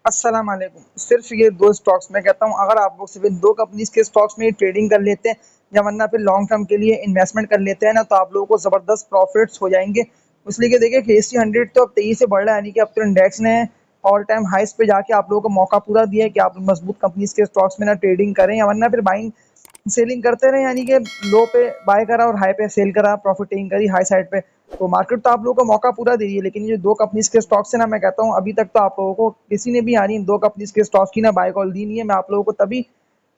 अस्सलाम वालेकुम। सिर्फ ये 2 स्टॉक्स मैं कहता हूँ, अगर आप लोग सिर्फ़ इन 2 कंपनीज़ के स्टॉक्स में ही ट्रेडिंग कर लेते हैं या वरना फिर लॉन्ग टर्म के लिए इन्वेस्टमेंट कर लेते हैं ना, तो आप लोगों को ज़बरदस्त प्रॉफ़िट्स हो जाएँगे। इसलिए कि देखिए FTSE 100 तो अब तेज़ी से बढ़ रहा है, यानी कि अब तो इंडेक्स ने ऑल टाइम हाईज़ पे जाके आप लोगों को मौका पूरा दिया है कि आप मज़बूत कंपनीज़ के स्टॉक्स में ना ट्रेडिंग करें या वरना फिर बाइंग सेलिंग करते रहें, यानी कि लो पे बाय करा और हाई पे सेल करा, प्रॉफिट टेकिंग करी हाई साइड पे। तो मार्केट तो आप लोगों को मौका पूरा दे रही है, लेकिन ये 2 कंपनीज़ के स्टॉक्स है ना, मैं कहता हूँ अभी तक तो आप लोगों को किसी ने भी यानी इन 2 कंपनीज़ के स्टॉक्स की ना बाय कॉल दी नहीं है। मैं आप लोगों को तभी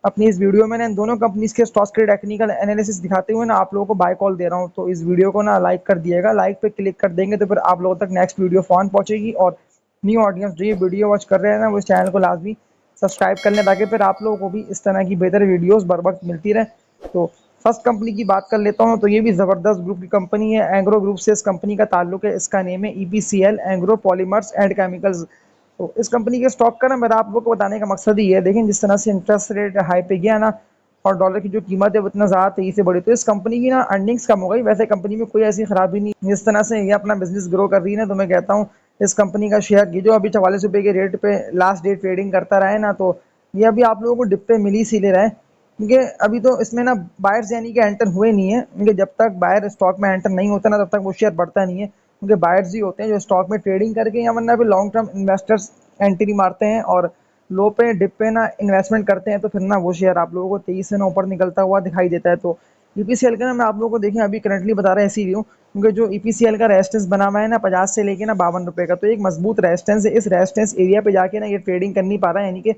अपनी इस वीडियो में ना इन दोनों कंपनीज़ के स्टॉक्स के टेक्निकल एनालिसिस दिखाते हुए ना आप लोगों को बाय कॉल दे रहा हूँ। तो इस वीडियो को ना लाइक कर दिएगा, लाइक पे क्लिक कर देंगे तो फिर आप लोगों तक नेक्स्ट वीडियो फ़ौरन पहुँचेगी और न्यू ऑडियंस जो ये वीडियो वॉच कर रहे हैं ना, वो इस चैनल को लाज़मी सब्सक्राइब कर लें ताकि फिर आप लोगों को भी इस तरह की बेहतर वीडियोज़ बर वक़्त मिलती रहें। तो फर्स्ट कंपनी की बात कर लेता हूँ, तो ये भी ज़बरदस्त ग्रुप की कंपनी है। एंग्रो ग्रुप से इस कंपनी का ताल्लुक है। इसका नेम है EPCL Engro polymers and chemicals. तो इस कंपनी के स्टॉक का ना मेरा आप लोग को बताने का मकसद ही है, देखें जिस तरह से इंटरेस्ट रेट हाई पे गया ना और डॉलर की जो कीमत है वो इतना ज़्यादा तेज़ी से बढ़ी, तो इस कंपनी की ना अर्निंग्स कम हो गई। वैसे कंपनी में कोई ऐसी खराबी नहीं, जिस तरह से ये अपना बिजनेस ग्रो कर रही है ना, तो मैं कहता हूँ इस कंपनी का शेयर ये जो अभी 44 रुपये के रेट पे लास्ट डे ट्रेडिंग करता रहा है ना, तो ये अभी आप लोगों को डिप पे मिल ही इसीलिए रहा है क्योंकि अभी तो इसमें ना बायर्स यानी कि एंटर हुए नहीं है, क्योंकि जब तक बायर स्टॉक में एंटर नहीं होता ना तब तक वो शेयर बढ़ता नहीं है, क्योंकि बायर्स ही होते हैं जो स्टॉक में ट्रेडिंग करके या वरना भी लॉन्ग टर्म इन्वेस्टर्स एंट्री मारते हैं और लो पे डिप पे ना इन्वेस्टमेंट करते हैं, तो फिर ना वो शेयर आप लोगों को तेईस से ना ऊपर निकलता हुआ दिखाई देता है। तो ईपीसीएल का ना मैं आप लोगों को देखें अभी करंटली बता रहा है इसी क्यों, क्योंकि जो ईपीसीएल का रेजिस्टेंस बना हुआ है ना 50 से लेके ना 52 रुपए का, तो एक मजबूत रेजिस्टेंस है। इस रेजिस्टेंस एरिया पे जाके ना ये ट्रेडिंग कर नहीं पा रहा है, यानी कि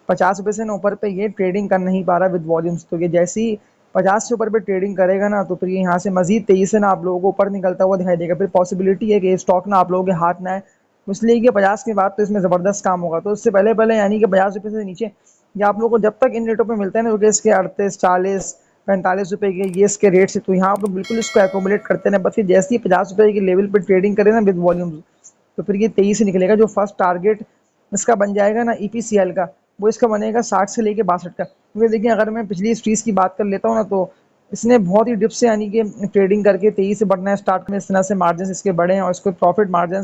50 रुपये से ना ऊपर पे ये ट्रेडिंग कर नहीं पा रहा विद वॉल्यूम्स। तो ये जैसे ही 50 से ऊपर पे ट्रेडिंग करेगा ना, तो फिर ये यहाँ से मजीद तेजी से ना आप लोगों को ऊपर निकलता हुआ दिखाई देगा। फिर पॉसिबिलिटी है कि ये स्टॉक ना आप लोगों के हाथ ना आए, इसलिए कि 50 के बाद तो इसमें ज़बरदस्त काम होगा। तो इससे पहले पहले यानी कि 50 रुपये से नीचे या आप लोगों को जब तक इन रेटों पे मिलता है ना, क्योंकि इसके 38, 40, 45 रुपए के ये इसके रेट से, तो यहाँ आप लोग बिल्कुल इसको एकोमुलेट करते हैं। बस ये जैसे ही 50 रुपए के लेवल पर ट्रेडिंग करें ना विद वॉल्यूम्स, तो फिर ये तेजी से निकलेगा। जो फर्स्ट टारगेट इसका बन जाएगा ना ईपीसीएल का, वो इसका बनेगा 60 से लेके 62 का। क्योंकि देखिए अगर मैं पिछली स्ट्रीज की बात कर लेता हूँ ना, तो इसने बहुत ही डिप से यानी कि ट्रेडिंग करके तेजी से बढ़ना है स्टार्ट में। इस तरह से मार्जिन इसके बढ़े हैं और इसको प्रॉफिट मार्जिन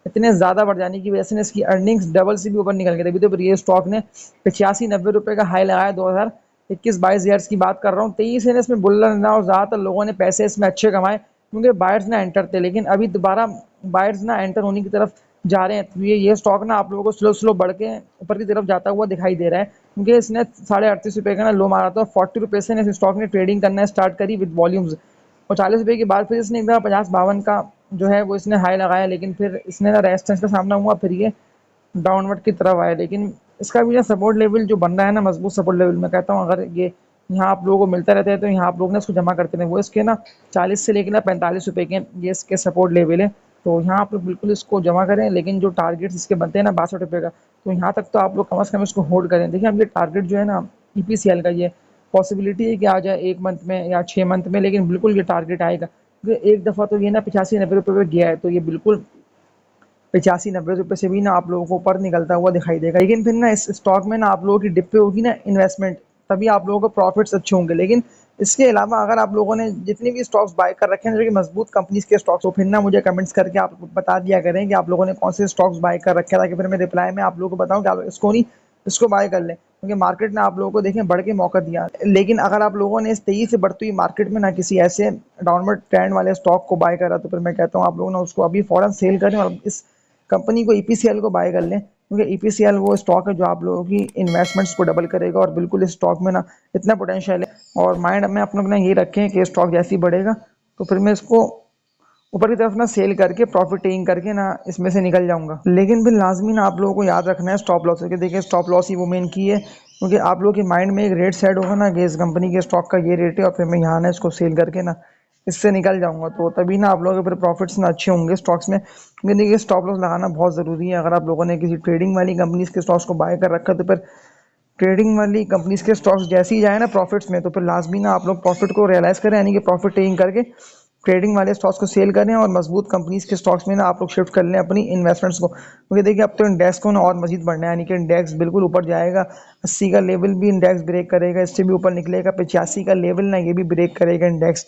इतने ज़्यादा बढ़ जाने की वजह से इसकी अर्निंग्स डबल से भी ऊपर निकल गई। तभी तो फिर ये स्टॉक ने 85-90 रुपये का हाई लगाया 2021-22 ईयर्स की बात कर रहा हूँ। तेईस से इसमें बुल रन रहा और ज़्यादातर लोगों ने पैसे इसमें अच्छे कमाए क्योंकि बायर्स ना एंटर थे, लेकिन अभी दोबारा बायर्स ना एंटर होने की तरफ जा रहे हैं। तो ये स्टॉक ना आप लोगों को स्लो स्लो बढ़ के ऊपर की तरफ जाता हुआ दिखाई दे रहा है, क्योंकि इसने 38.5 रुपये का ना लो मारा था। 40 रुपये से इस स्टॉक ने ट्रेडिंग करना स्टार्ट करी विद वॉल्यूम्स, और 40 रुपये के बाद फिर इसने एक बार 50-52 का जो है वो इसने हाई लगाया, लेकिन फिर इसने ना रेजिस्टेंस का सामना हुआ, फिर ये डाउनवर्ड की तरफ आया। लेकिन इसका भी ना सपोर्ट लेवल जो बन रहा है ना, मजबूत सपोर्ट लेवल, मैं कहता हूँ अगर ये यहाँ आप लोगों को मिलता रहता है तो यहाँ आप लोग ना इसको जमा करते रहे। वो इसके ना 40 से लेकर ना 45 रुपये के ये इसके सपोर्ट लेवल है, तो यहाँ आप लोग बिल्कुल इसको जमा करें। लेकिन जो टारगेट्स इसके बनते हैं ना 62 रुपये का, तो यहाँ तक तो आप लोग कम से कम इसको होल्ड करें। देखिए अब ये टारगेट जो है ना ईपीसीएल का, ये पॉसिबिलिटी है कि आ जाए 1 मंथ में या 6 मंथ में, लेकिन बिल्कुल ये टारगेट आएगा क्योंकि एक दफ़ा तो ये ना 85-90 रुपये पे गया है, तो ये बिल्कुल 85-90 रुपये से भी ना आप लोगों को ऊपर निकलता हुआ दिखाई देगा। लेकिन फिर ना इस स्टॉक में ना आप लोगों की डिप पे होगी ना इन्वेस्टमेंट, तभी आप लोगों को प्रॉफिट्स अच्छे होंगे। लेकिन इसके अलावा अगर आप लोगों ने जितने भी स्टॉक्स बाय कर रखे हैं जो कि मजबूत कंपनीज के स्टॉक्स, तो फिर ना मुझे कमेंट्स करके आप बता दिया करें कि आप लोगों ने कौन से स्टॉक्स बाय कर रखे हैं, ताकि फिर मैं रिप्लाई में आप लोगों को बताऊं कि आप इसको नहीं इसको बाय कर लें, क्योंकि मार्केट ने आप लोगों को देखें बढ़ के मौका दिया। लेकिन अगर आप लोगों ने इस तेजी से बढ़ती हुई मार्केट में ना किसी ऐसे डाउनवर्ड ट्रेंड वाले स्टॉक को बाय करा, तो फिर मैं कहता हूँ आप लोगों ने उसको अभी फौरन सेल करें और इस कंपनी को ईपीसीएल को बाय कर लें, क्योंकि ईपीसीएल वो स्टॉक है जो आप लोगों की इन्वेस्टमेंट्स को डबल करेगा और बिल्कुल इस स्टॉक में ना इतना पोटेंशियल है। और माइंड में अपना अपना ये रखें कि स्टॉक जैसे ही बढ़ेगा तो फिर मैं इसको ऊपर की तरफ ना सेल करके प्रॉफिट टेकिंग करके ना इसमें से निकल जाऊंगा। लेकिन फिर लाजमी ना आप लोगों को याद रखना है स्टॉप लॉस, क्योंकि देखिए स्टॉप लॉस ही वो मेन की है, क्योंकि आप लोगों के माइंड में एक रेट सेट होगा ना कि इस कंपनी के स्टॉक का ये रेट है और फिर मैं यहाँ ना इसको सेल करके ना इससे निकल जाऊंगा, तो तभी ना आप लोगों के फिर प्रॉफिट्स ना अच्छे होंगे स्टॉक्स में। क्योंकि देखिए स्टॉप लॉस लगाना बहुत ज़रूरी है। अगर आप लोगों ने किसी ट्रेडिंग वाली कंपनीज के स्टॉक्स को बाय कर रखा, तो फिर ट्रेडिंग वाली कंपनीज के स्टॉक्स जैसे ही जाए ना प्रॉफिट्स में, तो फिर लाजमी ना आप लोग प्रॉफिट को रियलाइज करें, यानी कि प्रॉफिट टेकिंग करके ट्रेडिंग वाले स्टॉक्स को सेल करें और मजबूत कंपनीज के स्टॉक्स में ना आप लोग शिफ्ट कर लें अपनी इन्वेस्टमेंट्स को। क्योंकि देखिए अब तो इंडेक्स को ना और मजीद बढ़ना है, यानी कि इंडेक्स बिल्कुल ऊपर जाएगा। 80 का लेवल भी इंडेक्स ब्रेक करेगा, इससे भी ऊपर निकलेगा। 85 का लेवल ना ये भी ब्रेक करेगा इंडेक्स।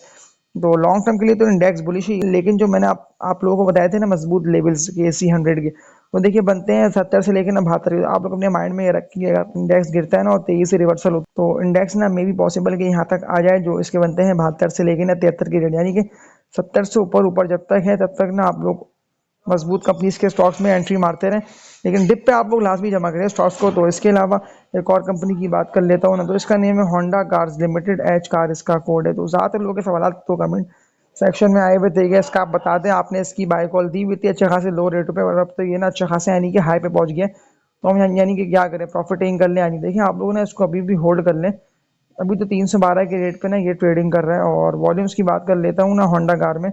तो लॉन्ग टर्म के लिए तो इंडेक्स बुलिश ही, लेकिन जो मैंने आप लोगों को बताए थे ना मजबूत लेवल्स के AC 100 के, वो देखिए बनते हैं 70 से लेके ना 72। आप लोग अपने माइंड में ये रखिए, अगर इंडेक्स गिरता है ना और 23 से रिवर्सल हो तो इंडेक्स ना मे भी पॉसिबल कि यहाँ तक आ जाए, जो इसके बनते हैं 72 से लेके ना 73 की रेट, यानी कि 70 से ऊपर ऊपर जब तक है तब तक ना आप लोग मजबूत कंपनीज के स्टॉक्स में एंट्री मारते रहें। लेकिन डिप पे आप लोग लाजमी जमा करें स्टॉक्स को। तो इसके अलावा एक और कंपनी की बात कर लेता हूँ ना, तो इसका नेम है Honda cars limited, H car इसका कोड है। तो ज़्यादातर लोगों के सवाल तो कमेंट सेक्शन में आए हुए थे कि इसका आप बता दें, आपने इसकी बाय कॉल दी हुई थी अच्छे खासे लो रेट पे, और अब तो ये ना अच्छा खासा यानी कि हाई पे पहुंच गया। तो हम यानी कि क्या करें, प्रॉफिटिंग कर लें यानी, देखिए आप लोगों ने इसको अभी भी होल्ड कर लें। अभी तो 312 के रेट पे ना ये ट्रेडिंग कर रहा है। और वॉल्यूम्स की बात कर लेता हूँ ना होंडा कार में,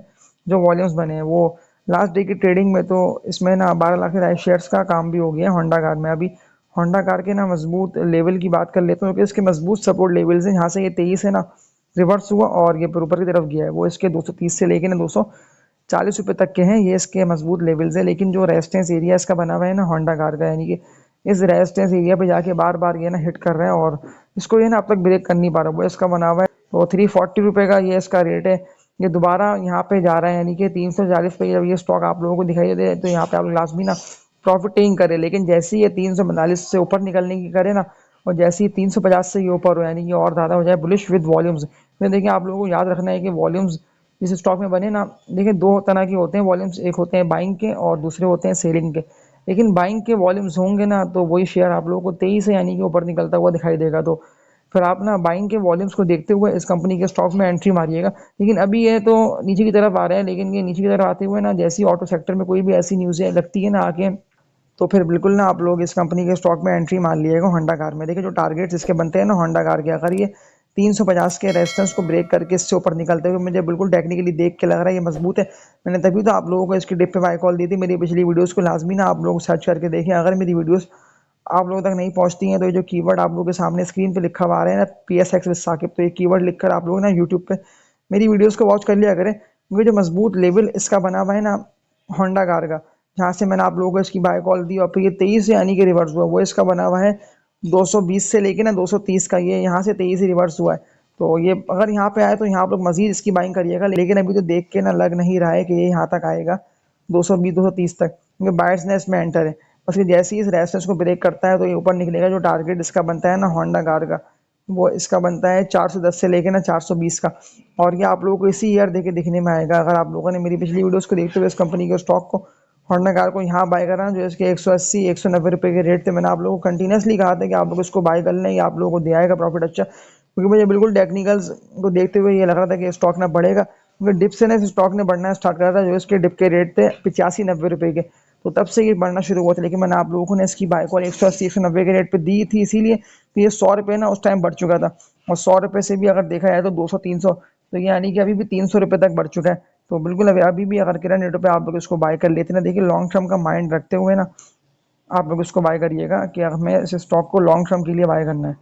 जो वॉल्यूम्स बने हैं वो लास्ट डे की ट्रेडिंग में तो इसमें ना 12 लाख से शेयर्स का काम भी हो गया है होंडा कार में। अभी होंडा कार के ना मजबूत लेवल की बात कर लेता हूँ, क्योंकि इसके मजबूत सपोर्ट लेवल्स हैं। यहाँ से ये 23 है ना रिवर्स हुआ और ये ऊपर की तरफ गया है, वो इसके 230 से लेके ना 240 रुपये तक के हैं, ये इसके मजबूत लेवल्स है। लेकिन जो रेजिस्टेंस एरिया इसका बना हुआ है ना होंडा कार का, यानी कि इस रेजिस्टेंस एरिया पे जाके बार बार ये ना हिट कर रहा है और इसको ये ना अब तक ब्रेक कर नहीं पा रहा। वो इसका बना हुआ है तो 340 रुपये का ये इसका रेट है। ये दोबारा यहाँ पे जा रहा है, यानी कि 340 पे जब ये स्टॉक आप लोगों को दिखाई दे तो यहाँ पे आप लाजमी ना प्रॉफिटिंग करे। लेकिन जैसे ही ये 342 से ऊपर निकलने की करे ना, और जैसे ही 350 से ये ऊपर हो, यानी कि और ज़्यादा हो जाए बुलिश विद वॉल्यूम्स। तो देखिए आप लोगों को याद रखना है कि वॉल्यूम्स जिस स्टॉक में बने ना, देखिए दो तरह के होते हैं वॉल्यूम्स, एक होते हैं बाइंग के और दूसरे होते हैं सेलिंग के। लेकिन बाइंग के वॉल्यूम्स होंगे ना तो वही शेयर आप लोगों को 23 से यानी कि ऊपर निकलता हुआ दिखाई देगा। तो फिर आप ना बाइंग के वॉल्यूम्स को देखते हुए इस कंपनी के स्टॉक में एंट्री मारिएगा। लेकिन अभी ये तो नीचे की तरफ आ रहे हैं, लेकिन ये नीचे की तरफ आते हुए ना जैसी ऑटो सेक्टर में कोई भी ऐसी न्यूज़ें लगती है ना आके, तो फिर बिल्कुल ना आप लोग इस कंपनी के स्टॉक में एंट्री मान लिएगा होंडा कार में। देखिए जो टारगेट्स इसके बनते हैं ना होंडा कार के, अगर ये 350 के रेजिस्टेंस को ब्रेक करके इससे ऊपर निकलते हुए मुझे बिल्कुल टेक्निकली देख के लग रहा है ये मजबूत है। मैंने तभी तो आप लोगों को इसकी डिप पे बाय कॉल दी थी। मेरी पिछली वीडियोस को लाजमी ना आप लोग सर्च करके देखें। अगर मेरी वीडियोस आप लोगों तक नहीं पहुंचती हैं तो ये जो कीवर्ड आप लोगों के सामने स्क्रीन पे लिखा हुआ आ रहा है ना, PSX विद साकिब, तो ये कीवर्ड लिखकर आप लोग ना यूट्यूब पे मेरी वीडियोस को वॉच कर लिया करें। क्योंकि जो मजबूत लेवल इसका बना हुआ है ना होंडा कार का, जहाँ से मैंने आप लोगों को इसकी बाय कॉल दी और फिर ये 23 यानी कि रिवर्स हुआ, वो इसका बना हुआ है 220 से लेके ना 230 का, ये यहाँ से 23 ही रिवर्स हुआ है। तो ये अगर यहाँ पे आए तो यहाँ आप लोग मजीद इसकी बाइंग करिएगा। लेकिन अभी तो देख के ना लग नहीं रहा है कि ये यहाँ तक आएगा 220 230 तक, क्योंकि बायर्स ने इसमें एंटर है। बस ये जैसे ही इस रेजिस्टेंस को ब्रेक करता है तो ये ऊपर निकलेगा। जो टारगेट इसका बनता है ना होंडा कार का, वो इसका बनता है 410 से लेके ना 420 का। और ये आप लोगों को इसी ईयर देखे दिखने में आएगा। अगर आप लोगों ने मेरी पिछली वीडियोस को देखते हुए इस कंपनी के स्टॉक को होंडा कार को यहाँ बाय करा, जो इसके 180 190 रुपये के रेट थे, मैंने आप लोगों को कंटिन्यूसली कहा था कि आप लोग इसको बाय कर लें, ये आप लोगों को दे आएगा प्रॉफिट अच्छा। क्योंकि मुझे बिल्कुल टेक्निकल्स को देखते हुए ये लग रहा था कि स्टॉक ना बढ़ेगा, क्योंकि डिप से ना इस स्टॉक ने बढ़ना स्टार्ट करा था। जो इसके डिप के रेट थे 85-90 रुपये के, तो तब से ये बढ़ना शुरू हुआ था। लेकिन मैंने आप लोगों को ने इसकी बाय कॉल 180 190 के रेट पे दी थी, इसीलिए तो ये 100 रुपये ना उस टाइम बढ़ चुका था। और 100 रुपये से भी अगर देखा जाए तो 200 300, तो ये यानी कि अभी भी 300 रुपये तक बढ़ चुका है। तो बिल्कुल अभी भी अगर किरण रेटों पे आप लोग इसको बाय कर लेते ना, देखिए लॉन्ग टर्म का माइंड रखते हुए ना आप लोग इसको बाय करिएगा कि हमें इस स्टॉक को लॉन्ग टर्म के लिए बाय करना है।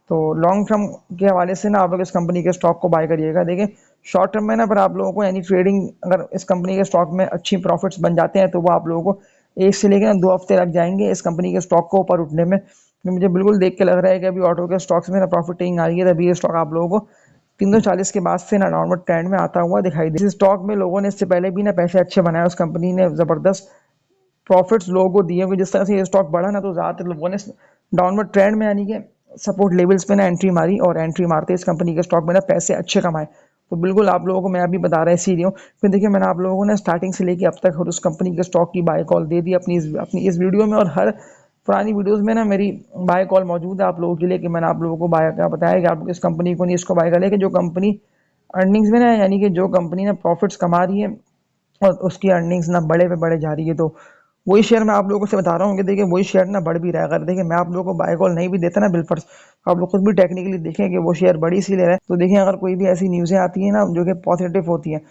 तो लॉन्ग टर्म के हवाले से ना आप लोग इस कंपनी के स्टॉक को बाय करिएगा। देखिए शॉर्ट टर्म में ना पर आप लोगों को यानी ट्रेडिंग, अगर इस कंपनी के स्टॉक में अच्छी प्रॉफिट्स बन जाते हैं तो वो आप लोगों को 1 से लेकर 2 हफ्ते लग जाएंगे इस कंपनी के स्टॉक को ऊपर उठने में। तो मुझे बिल्कुल देख के लग रहा है कि अभी ऑटो के स्टॉक्स में ना प्रॉफिटिंग आ रही है, तभी ये स्टॉक आप लोगों को 340 के बाद से ना डाउनवर्ड ट्रेंड में आता हुआ दिखाई दे। इस स्टॉक में लोगों ने इससे पहले भी ना पैसे अच्छे बनाए, उस कंपनी ने जबरदस्त प्रॉफिट्स लोगों को दिए, क्योंकि जिस तरह से ये स्टॉक बढ़ा ना तो ज़्यादातर लोगों ने डाउनवर्ड ट्रेंड में यानी कि सपोर्ट लेवल्स पे ना एंट्री मारी, और एंट्री मारते इस कंपनी के स्टॉक में ना पैसे अच्छे कमाए। तो बिल्कुल आप लोगों को मैं अभी बता रहा इसीलिए हूँ, फिर देखिए मैंने आप लोगों को ना स्टार्टिंग से लेके अब तक हर उस कंपनी के स्टॉक की बाय कॉल दे दी अपनी इस वीडियो में, और हर पुरानी वीडियोस में ना मेरी बाय कॉल मौजूद है आप लोगों के लिए, कि मैंने आप लोगों को बाय क्या बताया कि आप इस कंपनी को नहीं इसको बाय कर ले, कि जो कंपनी अर्निंग्स में ना यानी कि जो कंपनी ना प्रॉफिट्स कमा रही है और उसकी अर्निंग्स ना बड़े पे बड़े जा रही है, तो वही शेयर मैं आप लोगों से बता रहा हूँ कि देखिए वही शेयर ना बढ़ भी रहा है। अगर देखिए मैं आप लोगों को बाय कॉल नहीं भी देता ना बिलफर्स, आप लोग खुद भी टेक्निकली देखें कि वो शेयर बढ़ी इसीलिए रहा है। तो देखिए अगर कोई भी ऐसी न्यूज़ें आती हैं ना जो कि पॉजिटिव होती हैं,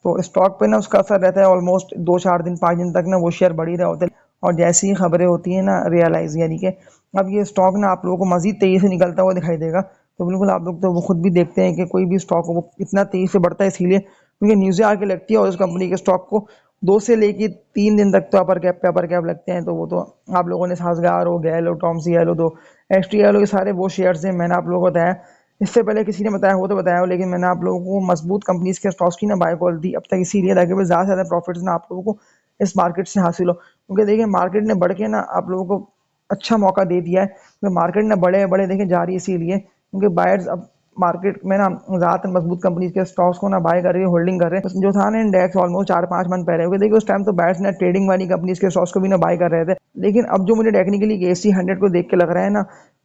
तो स्टॉक पे ना उसका असर रहता है ऑलमोस्ट 2 4 दिन 5 दिन तक ना वो शेयर बढ़ ही रहे होते हैं। और जैसी ही खबरें होती हैं ना रियलाइज, यानी कि अब ये स्टॉक ना आप लोगों को मजीद तेजी से निकलता हुआ दिखाई देगा। तो बिल्कुल आप लोग तो वो खुद भी देखते हैं कि कोई भी स्टॉक वो इतना तेजी से बढ़ता है इसीलिए क्योंकि न्यूज़ें आके लगती है, और उस कंपनी के स्टॉक को 2 से लेके 3 दिन तक तो अपर कैप लगते हैं। तो वो तो आप लोगों ने साजगार हो, गैलो, टॉमसी गैलो, तो एक्सटी गैलो, ये सारे वो शेयर्स हैं। मैंने आप लोगों को बताया, इससे पहले किसी ने बताया हो तो बताया हो, लेकिन मैंने आप लोगों को मजबूत कंपनीज के स्टॉक्स की ना बाय कॉल दी अब तक इसीलिए, ताकि वो ज़्यादा से ज़्यादा प्रॉफिट्स ना आप लोगों को इस मार्केट से हासिल हो। क्योंकि देखिए मार्केट ने बढ़ के ना आप लोगों को अच्छा मौका दे दिया है, क्योंकि मार्केट ना बड़े-बड़े देखिए जा रही है इसीलिए क्योंकि बायर्स अब मार्केट में ना ज़्यादातर मजबूत कंपनीज के स्टॉक्स को ना बाय कर रही है, होल्डिंग कर रहे हैं। जो था ना इंडेक्स ऑलमोस्ट 4-5 मंथ पहले, क्योंकि देखिए उस टाइम तो बायर्स ने ट्रेडिंग वाली कंपनीज के स्टॉक्स को भी ना बाय कर रहे थे। लेकिन अब जो मुझे टेक्निकली केसी 100 को देख के लग रहा है ना,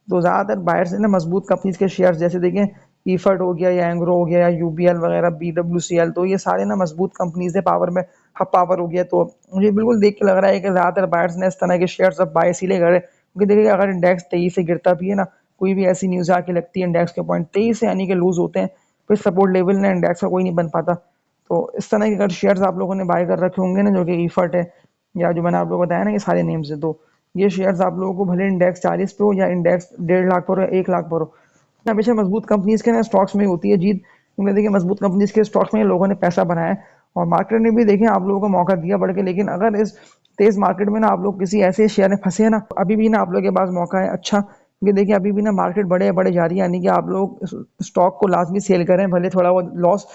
तो ज़्यादातर बायर्स ने ना मजबूत कंपनीज के शेयर्स जैसे देखें ईफर्ट हो गया या एंग्रो हो गया या यूबीएल वगैरह बीडब्ल्यूसीएल, तो ये सारे ना मजबूत कंपनीज है। पावर में हब पावर हो गया, तो मुझे बिल्कुल देख के लग रहा है कि ज़्यादातर बायर्स ने इस तरह के शेयर्स अब बाय इसीलिए करे क्योंकि देखिए अगर इंडेक्स 23 से गिरता भी है ना, कोई भी ऐसी न्यूज़ आके लगती है इंडेक्स के पॉइंट 23 से यानी कि लूज होते हैं, फिर सपोर्ट लेवल ना इंडेक्स का कोई नहीं बन पाता। तो इस तरह के अगर शेयर्स आप लोगों ने बाय कर रखे होंगे ना, जो कि ईफर्ट है या जो मैंने आप लोगों को बताया ना, ये सारे नेम्स है, तो ये शेयर्स आप लोगों को भले इंडेक्स 40 पे हो या इंडेक्स 1.5 लाख पर हो, 1 लाख पर हो, हमेशा मजबूत कंपनीज के ना स्टॉक्स में होती है जीत, क्योंकि देखिए मजबूत कंपनीज के स्टॉक्स में लोगों ने पैसा बनाया है और मार्केट ने भी देखिए आप लोगों को मौका दिया बढ़ के। लेकिन अगर इस तेज मार्केट में ना आप लोग किसी ऐसे शेयर में फंसे हैं ना, अभी भी ना आप लोगों के पास मौका है अच्छा, क्योंकि देखिए अभी भी ना मार्केट बड़े बड़े जा रही है, यानी कि आप लोग स्टॉक को लाजमी सेल करें, भले थोड़ा बहुत लॉस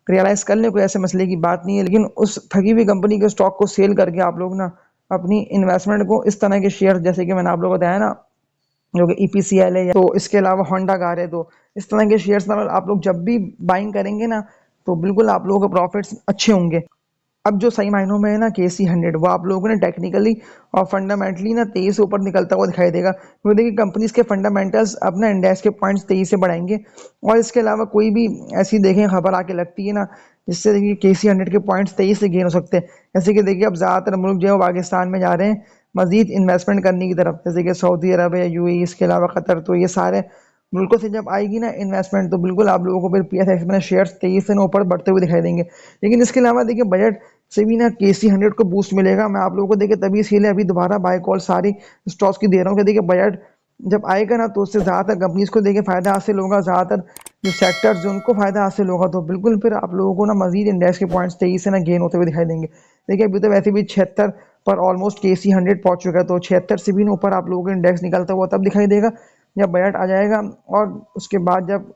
रियलाइज कर ले, कोई ऐसे मसले की बात नहीं है, लेकिन उस ठगी हुई कंपनी के स्टॉक को सेल करके आप लोग ना अपनी इन्वेस्टमेंट को इस तरह के शेयर जैसे कि मैंने आप लोगों को बताया ना, जो कि ईपीसीएल है, तो इसके अलावा होंडा कार है, तो इस तरह के शेयर्स में आप लोग जब भी बाइंग करेंगे ना, तो बिल्कुल आप लोगों के प्रॉफिट्स अच्छे होंगे। अब जो सही मायनों में है ना केसी 100, वो आप लोगों को ना टेक्निकली और फंडामेंटली ना 23 से ऊपर निकलता हुआ दिखाई देगा, क्योंकि देखिए कंपनीज के फंडामेंटल्स अपना इंडेक्स के पॉइंट्स 23 से बढ़ाएंगे। और इसके अलावा कोई भी ऐसी देखें खबर आके लगती है ना, जिससे देखिए केसी 100 के पॉइंट्स 23 से गेन हो सकते हैं। जैसे कि देखिए अब ज़्यादातर मुल्क जो है वो पाकिस्तान में जा रहे हैं मजीद इन्वेस्टमेंट करने की तरफ, जैसे कि सऊदी अरब है, यूएई, इसके अलावा कतर, तो ये सारे मुल्कों से जब आएगी ना इन्वेस्टमेंट, तो बिल्कुल आप लोगों को फिर पीएसएक्स में शेयर्स 23 से ऊपर बढ़ते हुए दिखाई देंगे। लेकिन इसके अलावा देखिए बजट से भी ना केसी 100 को बूस्ट मिलेगा। मैं आप लोगों को देखिए तभी इसीलिए अभी दोबारा बाय कॉल सारी स्टॉक्स की दे रहा हूँ कि देखिए बजट जब आएगा ना, तो उससे ज़्यादातर कंपनीज को देखिए फ़ायदा हासिल होगा, ज़्यादातर जो सेक्टर्स जो उनको फ़ायदा हासिल होगा, तो बिल्कुल फिर आप लोगों को ना मजीद इंडेक्स के पॉइंट्स 23 से ना गेन होते हुए दिखाई देंगे। देखिए अभी तो वैसे भी 76 पर ऑलमोस्ट केसी 100 पहुंच चुका है, तो 76 से भी ऊपर आप लोगों को इंडेक्स निकलता हुआ तब दिखाई देगा जब बजट आ जाएगा। और उसके बाद जब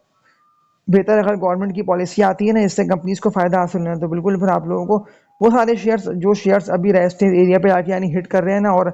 बेहतर अगर गवर्नमेंट की पॉलिसी आती है ना, इससे कंपनीज को फायदा हासिल होना है, तो बिल्कुल फिर आप लोगों को वो सारे शेयर्स जो शेयर्स अभी रेजिस्टेंस एरिया पे आके यानी हिट कर रहे हैं ना, और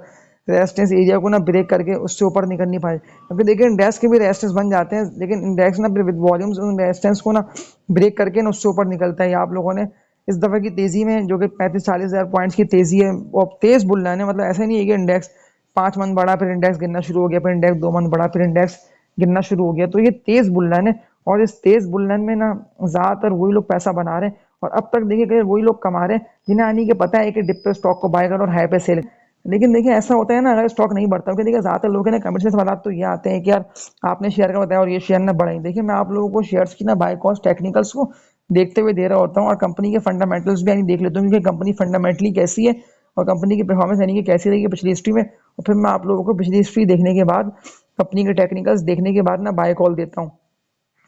रेजिस्टेंस एरिया को ना ब्रेक करके उससे ऊपर निकल नहीं पाए, क्योंकि देखिए इंडेक्स के भी रेजिस्टेंस बन जाते हैं, लेकिन इंडेक्स ना फिर विद वॉल्यूम्स उन रेजिस्टेंस को ना ब्रेक करके ना उससे ऊपर निकलता है। आप लोगों ने इस दफे की तेजी में जो कि 35-40 हज़ार पॉइंट्स की तेजी है, वो तेज बुल रन है, मतलब ऐसा नहीं है कि इंडेक्स 5 मंथ बढ़ा फिर इंडेक्स गिरना शुरू हो गया, फिर इंडेक्स 2 मंथ बढ़ा फिर इंडेक्स गिरना शुरू हो गया, तो ये तेज बुल रन है। और इस तेज बुल रन में ना ज्यादातर वही लोग पैसा बना रहे हैं, और अब तक देखिए कि वही लोग कमा रहे हैं जिन्हें आने के पता है कि डिप पे स्टॉक को बाय करो और हाई पे सेल। लेकिन देखिए ऐसा होता है ना, अगर स्टॉक नहीं बढ़ता, क्योंकि देखिए ज्यादातर लोग हैं ना कमेंट्स में सवाल तो ये आते हैं कि यार आपने शेयर का बताया और ये शेयर ना बढ़े। देखिए मैं आप लोगों को शेयर्स की ना बाय कॉस्ट टेक्निकल्स को देखते हुए दे रहा होता हूँ, और कंपनी के फंडामेंटल्स भी यानी देख लेता हूँ कि कंपनी फंडामेंटली कैसी है और कंपनी की परफॉर्मेंस यानी कि कैसी रही पिछली हिस्ट्री में, और फिर मैं आप लोगों को पिछली हिस्ट्री देखने के बाद कंपनी के टेक्निकल्स देखने के बाद ना बाय कॉल देता हूँ।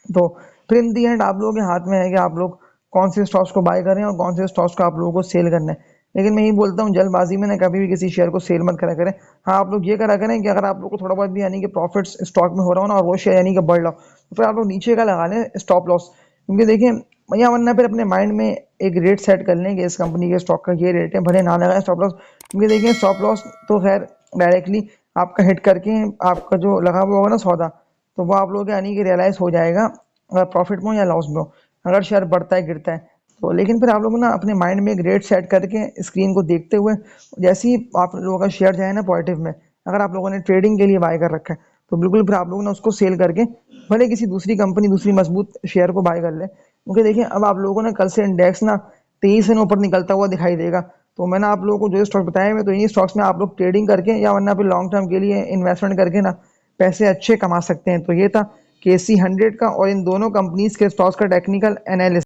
तो फिर इन दी एंड आप लोगों के हाथ में है कि आप लोग कौन से स्टॉक्स को बाय करें और कौन से स्टॉक्स को आप लोगों को सेल करना है। लेकिन मैं यही बोलता हूँ जल्दबाजी में ना कभी भी किसी शेयर को सेल मत करा करें। हाँ आप लोग ये करा करें कि अगर आप लोग को थोड़ा बहुत भी यानी कि प्रॉफिट्स स्टॉक में हो रहा हो ना, और वो शेयर यानी कि बढ़ रहा हो, तो फिर आप लोग नीचे का लगा लें स्टॉप लॉस, क्योंकि देखिए या वरना फिर अपने माइंड में एक रेट सेट कर लें कि इस कंपनी के स्टॉक का ये रेट है, भले ना लगाए स्टॉप लॉस, क्योंकि देखिए स्टॉप लॉस तो खैर डायरेक्टली आपका हिट करके आपका जो लगा हुआ होगा ना सौदा, तो वो आप लोगों के यानी कि रियलाइज हो जाएगा, अगर प्रॉफिट में हो या लॉस में हो, अगर शेयर बढ़ता है गिरता है तो। लेकिन फिर आप लोग ना अपने माइंड में एक रेट सेट करके स्क्रीन को देखते हुए, जैसे ही आप लोगों का शेयर जाए ना पॉजिटिव में, अगर आप लोगों ने ट्रेडिंग के लिए बाय कर रखा है, तो बिल्कुल फिर आप लोग ना उसको सेल करके भले किसी दूसरी कंपनी दूसरी मजबूत शेयर को बाय कर ले, क्योंकि देखिए अब आप लोगों ने कल से इंडेक्स ना 23 से ऊपर निकलता हुआ दिखाई देगा। तो मैंने आप लोगों को जो स्टॉक बताया है, तो इन्हीं स्टॉक्स में आप लोग ट्रेडिंग करके या वरना फिर लॉन्ग टर्म के लिए इन्वेस्टमेंट करके ना पैसे अच्छे कमा सकते हैं। तो ये था केसी 100 का और इन दोनों कंपनीज के स्टॉक्स का टेक्निकल एनालिसिस।